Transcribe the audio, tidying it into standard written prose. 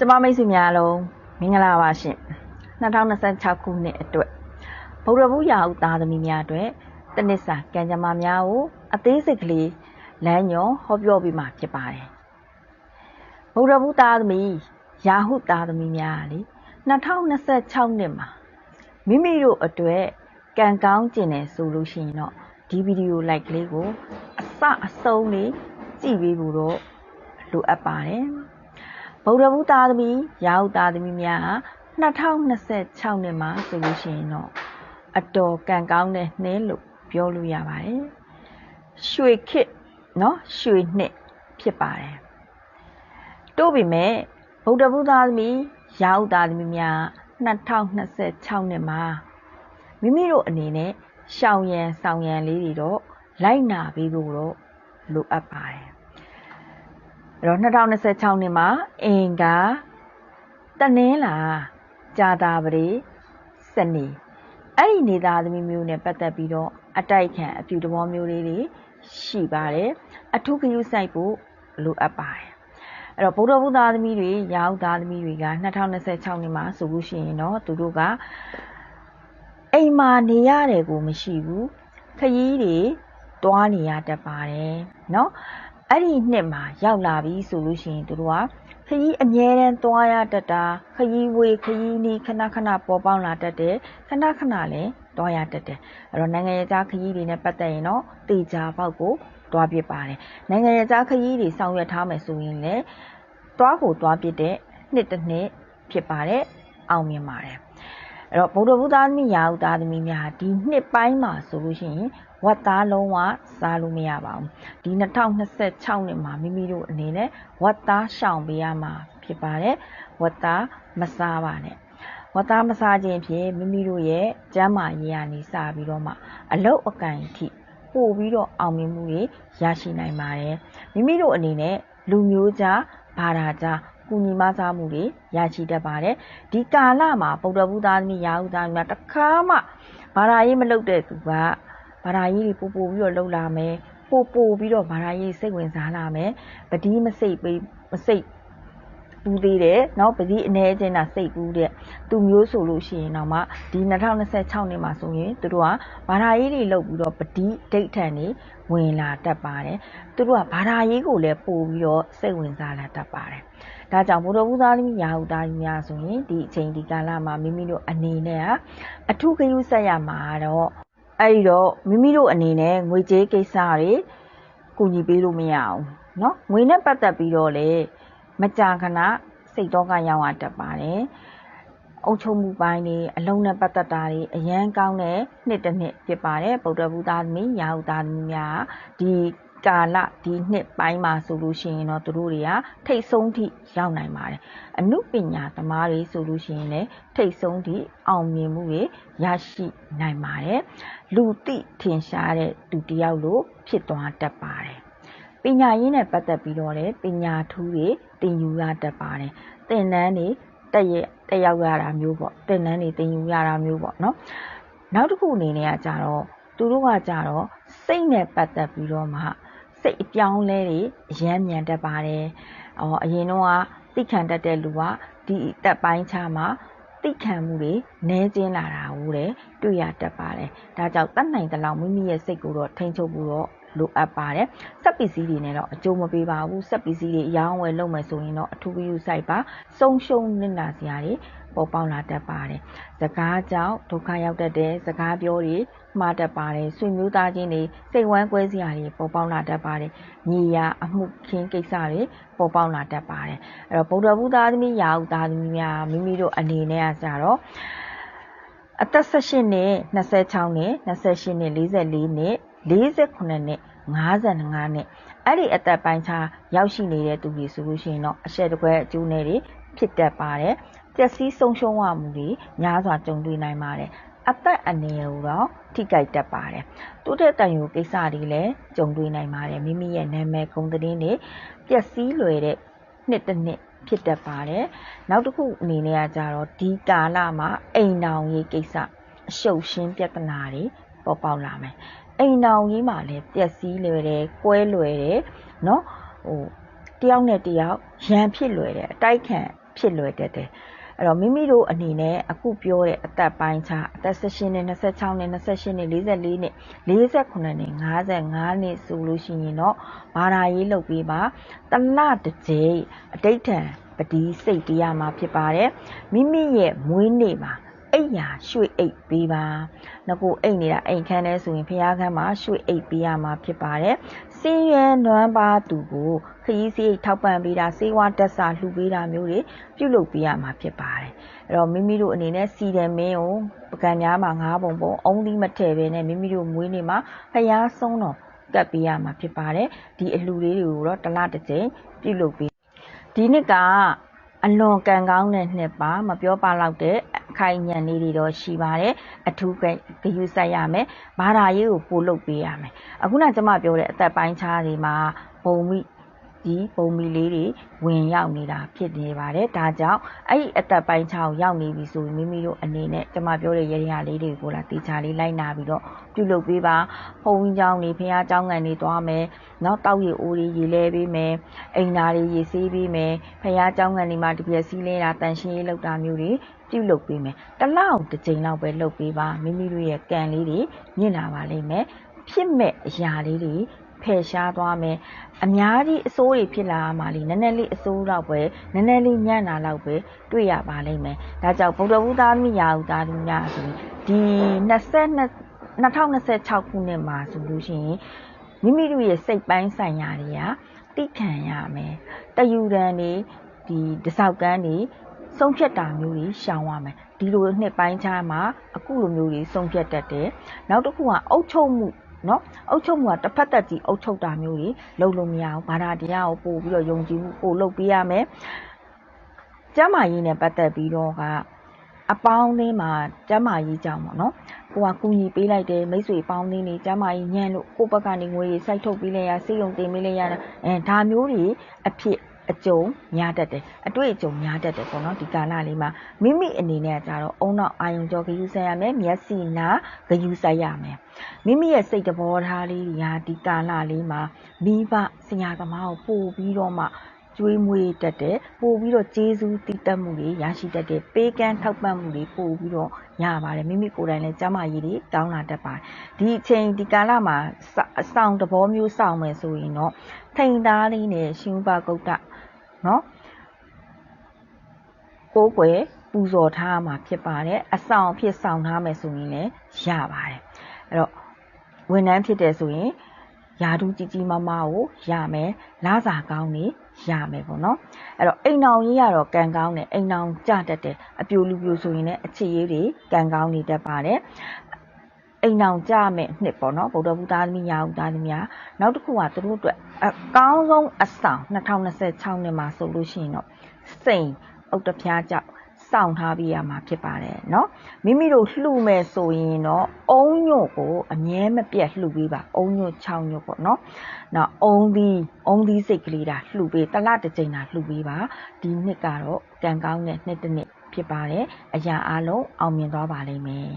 ကျမမိတ်ဆွေများလုံးမင်္ဂလာပါရှင်2026ခုနှစ်အတွက်ဗုဒ္ဓဘုရားဥသားသမီးများအတွက်တနစ်စာကံကြမ္မာများကိုအသေးစိတ်ကလေးလမ်းညွှန်ဟောပြောပေးမှာဖြစ်ပါတယ်ဗုဒ္ဓဘုသားသမီးရာဟုသားသမီးများလေ2026နှစ်မှာမိမိတို့အတွက်ကံကောင်းကျင်တယ်ဆိုလို့ရှိရင်တော့ဒီဗီဒီယိုလိုက်ကလေးကိုအဆုံးလေးကြည့်ပေးဖို့တော့လိုအပ်ပါတယ်ဗုဒ္ဓဘုသားသမီးရာဟုသားသမီးများ2026နှစ်မှာဆိုလို့ရှိရင်တော့အတော်ကံကောင်းတဲ့နှစ်လို့ပြောလို့ရပါတယ်ရွှေခေတ်เนาะရွှေနှစ်ဖြစ်ပါတယ်တို့ပေမဲ့ဗုဒ္ဓဘုသားသမီးရာဟုသားသမီးများ2026နှစ်မှာမိမိတို့အနေနဲ့ရှောင်ရံဆောင်ရံလေးတွေတော့လိုက်နာပေးဖို့တော့လိုအပ်ပါတယ်အဲ့တော့2026နှစ်မှာအင်္ဂါတနင်္လာကြာတာပတိစနေအဲ့ဒီနေသားသမီးမျိုးနဲ့ပတ်သက်ပြီးတော့အတိုက်ခံအပြုသဘောမျိုးလေးတွေရှိပါတယ်အထူးဂရုစိုက်ဖို့လိုအပ်ပါတယ်အဲ့တော့ဗုဒ္ဓဘုသားသမီးတွေရာဟုသားသမီးတွေက2026နှစ်မှာဆိုလို့ရှိရင်တော့သူတို့ကအိမ်မှာနေရတယ်ကိုမရှိဘူးခရီးတွေတွားနေရတတ်ပါတယ်เนาะအဲ့ဒီနှစ်မှာရောက်လာပြီဆိုလို့ရှိရင်သူတို့ကခရီးအမြဲတမ်းတွားရတတ်တာခရီးဝေးခရီးနီးခဏပေါ်ပေါက်လာတတ်တယ်ခဏလည်းတွားရတတ်တယ်အဲ့တော့နိုင်ငံရေးသားခရီးတွေနဲ့ပတ်သက်ရင်တော့တေချာပေါက်ကိုတွားပြပါတယ်နိုင်ငံရေးသားခရီးတွေဆောင်ရွက်ထားမယ်ဆိုရင်လည်းတွားပြတဲ့နှစ်တစ်နှစ်ဖြစ်ပါတယ်အောင်မြင်ပါတယ်အဲ့တော့ဗုဒ္ဓဘုသားသမီးရာဟုသားသမီးများဒီနှစ်ပိုင်းမှာဆိုလို့ရှိရင်ဝတ်သားလုံးဝစားလို့မရပါဘူးဒီ2026နှစ်မှာမိမိတို့အနေနဲ့ဝတ်သားရှောင်ပေးရမှာဖြစ်ပါတယ်ဝတ်သားမစားပါနဲ့ဝတ်သားမစားခြင်းဖြင့်မိမိတို့ရဲ့ကျန်းမာရေးကနေစပြီးတော့မှအလုတ်အကန့်အထိပို့ပြီးတော့အောင်မြင်မှုတွေရရှိနိုင်ပါတယ်မိမိတို့အနေနဲ့လူမျိုးကြားဘာသာကြားကူညီမဆားမှုတွေရရှိတတ်ပါတယ်ဒီကာလမှာဗုဒ္ဓဘုသားသမီးရာဟုသားသမီးတခါမှဘာသာရေးမလုပ်တဲ့သူကဘာသာရေးတွေပို့ပြီးတော့လှုပ်လာမယ်ပို့ပြီးတော့ဘာသာရေးစိတ်ဝင်စားလာမယ်ပတိမစိတ်ပူးသေးတယ်เนาะပတိအနေချင်းတာစိတ်ပူးတဲ့သူမျိုးဆိုလို့ရှိရင်တော့မှဒီ2026နှစ်မှာဆိုရင်သူတို့ကဘာသာရေးတွေလုပ်ပြီးတော့ပတိဒိဋ္ဌံတွေဝင်လာတတ်ပါတယ်သူတို့ကဘာသာရေးကိုလည်းပို့ပြီးတော့စိတ်ဝင်စားလာတတ်ပါတယ်ဒါကြောင့်ဗုဒ္ဓဘုရားသမီးရာဟုသားသမီးများဆိုရင်ဒီအချိန်ဒီကာလမှာမိမိတို့အနေနဲ့အထူးဂရုစိုက်ရမှာတော့အဲ့ဒီတော့မိမိတို့အနေနဲ့ငွေကြေးကိစ္စတွေကူညီပေးလို့မရအောင်เนาะငွေနဲ့ပတ်သက်ပြီးတော့လေမကြာခဏစိတ်တော့ကရောက်ရတတ်ပါတယ်အုပ်ချုပ်မှုပိုင်းတွေအလုံးနဲ့ပတ်သက်တာတွေအရန်ကောင်းတဲ့နှစ်တစ်နှစ်ဖြစ်ပါတယ်ဗုဒ္ဓဘုသားသမီးရာဟုသားသမီးများဒီကာလဒီနှစ်ပိုင်းမှာဆိုလို့ရှိရင်တော့သူတို့တွေကထိတ်ဆုံးထိရောက်နိုင်ပါတယ်အနုပညာသမားတွေဆိုလို့ရှိရင်လည်းထိတ်ဆုံးထိအောင်မြင်မှုတွေရရှိနိုင်ပါတယ်လူသိထင်ရှားတဲ့သူတယောက်လိုဖြစ်သွားတတ်ပါတယ်ပညာရေးနဲ့ပတ်သက်ပြီးတော့လည်းပညာထူးတွေသင်ယူရတတ်ပါတယ်သင်တန်းတွေတက်ရောက်ရတာမျိုးပေါ့သင်တန်းတွေသင်ယူရတာမျိုးပေါ့နော်နောက်တစ်ခုအနေနဲ့ကကြတော့သူတို့ကကြတော့စိတ်နဲ့ပတ်သက်ပြီးတော့မှစိတ်အပြောင်းလဲတွေအယမ်းမြန်တတ်ပါတယ်အရင်တော့သိခံတတ်တဲ့လူကဒီတက်ပိုင်းခြားမှာသိခံမှုတွေနည်းကျဉ်လာတာကိုလည်းတွေ့ရတတ်ပါတယ်ဒါကြောင့်တတ်နိုင်သလောက်မိမိရဲ့စိတ်ကိုတော့ထိန်းချုပ်ဖို့တော့လိုအပ်ပါတယ်စက်ပစ္စည်းတွေနဲ့တော့အကျိုးမပေးပါဘူးစက်ပစ္စည်းတွေအယောင်းဝယ်လုပ်မယ်ဆိုရင်တော့အထူးဂရုစိုက်ပါဆုံးရှုံးနစ်နာစရာတွေပေါ်ပေါက်လာတတ်ပါတယ်စကားကြောင့်ဒုက္ခရောက်တတ်တဲ့စကားပြောတွေမှားတတ်ပါတယ်ဆွေမျိုးသားချင်းတွေစိတ်ဝမ်းကွဲစရာတွေပေါ်ပေါက်လာတတ်ပါတယ်ညီယာအမှုခင်းကိစ္စတွေပေါ်ပေါက်လာတတ်ပါတယ်အဲ့တော့ဗုဒ္ဓဘုသားသမီးရာဟုသားသမီးများမိမိတို့အနေနဲ့ကကြတော့အသက်18နှစ်26နှစ်28နှစ်44နှစ်48နှစ်55နှစ်အဲ့ဒီအသက်ပိုင်းခြားရောက်ရှိနေတဲ့သူတွေဆိုလို့ရှိရင်တော့အရှက်တကွဲအကျိုးနဲ့တွေဖြစ်တတ်ပါတယ်ပျက်စီးဆုံးရှုံးရမှုတွေများစွာကြုံတွေ့နိုင်ပါတယ်အသက်အနေနဲ့တော့ထိခိုက်တတ်ပါတယ်တိုးတက်တန်ယူကိစ္စတွေလည်းကြုံတွေ့နိုင်ပါတယ်မိမိရဲ့နာမည်ဂုဏ်သတင်းတွေပျက်စီးလွယ်တဲ့နှစ်တစ်နှစ်ဖြစ်တတ်ပါတယ်နောက်တစ်ခုအနေနဲ့ကကြတော့ဒီကာလမှာအိမ်တောင်ရေးကိစ္စအရှုပ်ရှင်းပြဿနာတွေပေါ်ပေါက်လာမယ်အိမ်တောင်ကြီးမှာလည်းပျက်စီးလွယ်တယ်ကွဲလွယ်တယ်เนาะတယောက်နဲ့တယောက်ရန်ဖြစ်လွယ်တယ်အတိုက်ခံ ဖြစ်လွယ်တတ်တယ်အဲ့တော့မိမိတို့အနေနဲ့အခုပြောတဲ့အသက်ပိုင်းခြားအသက်16နှစ်26နှစ်28နှစ်44နှစ်48နှစ်55နှစ်ဆိုလို့ရှိရင်တော့ဘာသာရေးလုပ်ပေးပါတလတစ်ကြိမ်အတိတ်ထံပတိစိတ်တရားမှာဖြစ်ပါတယ်မိမိရဲ့မွေးနေ့မှာအိယာရွှေအိတ်ပေးပါငကိုအိတ်နေတာအိမ်ခန်းထဲဆိုရင်ဖျားခန်းမှာရွှေအိတ်ပေးရမှာဖြစ်ပါတယ်စင်းရဲနွမ်းပါသူကိုခရီးစရိတ်ထောက်ပံ့ပေးတာစေဝါတက်စာလှူပေးတာမျိုးတွေပြုလုပ်ပေးရမှာဖြစ်ပါတယ်အဲ့တော့မိမိတို့အနေနဲ့စီတယ်မင်းကိုပကံများမှာ9ပုံပုံအုံးသီးမထည့်ပဲနဲ့မိမိတို့မွေးနေ့မှာဖျားဆုံးတော့ကပ်ပေးရမှာဖြစ်ပါတယ်ဒီအလှူလေးတွေကိုတော့တစ်လတစ်ကြိမ်ပြုလုပ်ပေးဒီနှစ်ကအလွန်ကံကောင်းတဲ့နှစ်ပါမပြောပါတော့တဲ့အခိုင်အညံလေးတွေတော့ရှိပါတယ်အထူးဂရုစိုက်ရမယ်ဘာသာရေးကိုပို့လုပ်ပေးရမယ်အခုနကျမပြောတဲ့အသက်ပိုင်းခြားတွေမှာပုံမီလေးတွေဝင်ရောက်နေတာဖြစ်နေပါတယ်ဒါကြောင့်အဲ့ဒီအသက်ပိုင်းခြားကိုရောက်နေပြီဆိုရင်မိမိတို့အနေနဲ့ကျမပြောတဲ့ရရလေးတွေကိုလာတေချာလေးလိုက်နာပြီးတော့ပြုလုပ်ပေးပါဘုံကြီးเจ้าနေဖះเจ้าငံနေသွားမယ်နောက်တောက်ရီအိုးရီလဲပေးမယ်အိမ်သားတွေရေဆေးပေးမယ်ဖះเจ้าငံနေမှာတပြက်စီးလဲတာတန်ရှင်းရေးလုပ်တာမျိုးတွေပြုလုပ်ပေးမယ်တစ်လောက်တစ်ချိန်လောက်ပဲလုပ်ပေးပါမိမိတို့ရဲ့ကံလေးတွေမြင့်လာပါလိမ့်မယ်ဖြစ်မဲ့အရာလေးတွေဖယ်ရှားသွားမယ်အများကြီးအစိုးတွေဖြစ်လာမှလေနည်းနည်းလေးအစိုးတော့ပဲနည်းနည်းလေးညံ့တာတော့ပဲတွေ့ရပါလိမ့်မယ်ဒါကြောင့်ဗုဒ္ဓဘုရားမိယာဥသားတို့များဆိုဒီ2026ခုနှစ်မှာဆိုလို့ရှိရင်မိမိတို့ရဲ့စိတ်ပိုင်းဆိုင်ရာတွေကတိခံရမယ်တယူတန်တွေဒီတစောက်ကန်းတွေဆုံးဖြတ်တာမျိုးတွေရှောင်ရမယ်ဒီလိုနှစ်ပိုင်းခြားမှာအခုလိုမျိုးတွေဆုံးဖြတ်တတ်တယ်နောက်တစ်ခုကအုပ်ချုပ်မှုနော်အုပ်ချုပ်မှုကတစ်ဖက်သက်ကြီးအုပ်ချုပ်တာမျိုးတွေလုပ်လို့မရအောင်ဘာသာတရားကိုပို့ပြီးတော့ယုံကြည်မှုပို့လုပ်ပေးရမယ်ကျမ်းမာရေးနဲ့ပတ်သက်ပြီးတော့ကအပေါင်းအသင်းမှာကျမ်းမာရေးကြောင့်ပေါ့နော်ကိုကကူညီပေးလိုက်တယ်မိတ်ဆွေပေါင်းအသင်းတွေကျမ်းမာရေးညံ့လို့ကိုယ့်ဘက်ကနေငွေတွေစိုက်ထုတ်ပေးလိုက်ရစိတ်ယုံတင်ပေးလိုက်ရတာဒါမျိုးတွေအဖြစ်အကျုံများတတ်တယ်အတွေ့အကြုံများတတ်တယ်ပေါ့နော်ဒီကာလလေးမှာမိမိအနေနဲ့ကြတော့အုံနောက်အာယုံကြောဂရုစိုက်ရမယ်မျက်စိနာဂရုစိုက်ရမယ်မိမိရဲ့စိတ်တဘောထားလေးတွေဟာဒီကာလလေးမှာမိဘဆရာသမားကိုပို့ပြီးတော့မှကျွေးမွေးတတ်တယ်ပို့ပြီးတော့ကျေးဇူးတည်တတ်မှုတွေရရှိတတ်တယ်ပေးကမ်းထောက်ပံ့မှုတွေပို့ပြီးတော့ရပါတယ်မိမိကိုယ်တိုင်လည်းကျမ်းမာရေးတွေတောင်းလာတတ်ပါတယ်ဒီအချိန်ဒီကာလမှာအဆောင်တဘောမျိုးစောင့်မယ်ဆိုရင်တော့ထိန်သားလေးနဲ့ရှင်ဥပဂုတ်တနော်ကိုယ်ွယ်ပူဇော်ထားမှာဖြစ်ပါတယ်အဆောင်ဖြစ်ဆောင်ထားမယ်ဆိုရင်လည်းရပါတယ်အဲ့တော့ဝန်ထမ်းဖြစ်တယ်ဆိုရင်ယာဒူးကြီးကြီးမားမားကိုရမယ်လစာကောင်းနေရမယ်ပေါ့နော်အဲ့တော့အိမ်အောင်ရေးရတော့ကံကောင်းတယ်အိမ်အောင်ကြတတ်တယ်အပြိုလူပြိုဆိုရင်လည်းအခြေရေးတွေကံကောင်းနေတတ်ပါတယ်အိမ်အောင်ကြမယ်နှစ်ပေါ့နော်ဗုဒ္ဓဘုရားသမီးရာဟုသားသမီးများနောက်တစ်ခုကသူတို့အတွက်အကောင်းဆုံးအဆောင်2026နှစ်မှာဆိုလို့ရှိရင်တော့စိန်ဥတ္တဖျားကြောင့်စောင့်ထားပြီးရမှာဖြစ်ပါတယ်เนาะမိမိတို့လှူမယ်ဆိုရင်တော့အုံညွတ်ကိုအမြဲမပြတ်လှူပေးပါအုံညွတ်6ညွတ်ပေါ့เนาะနောက်အုံသီးစိတ်ကလေးတာလှူပေးတစ်လတစ်ကြိမ်တာလှူပေးပါဒီနှစ်ကတော့ကံကောင်းတဲ့နှစ်တစ်နှစ်ဖြစ်ပါတယ်အရာအလုံးအောင်မြင်သွားပါလိမ့်မယ်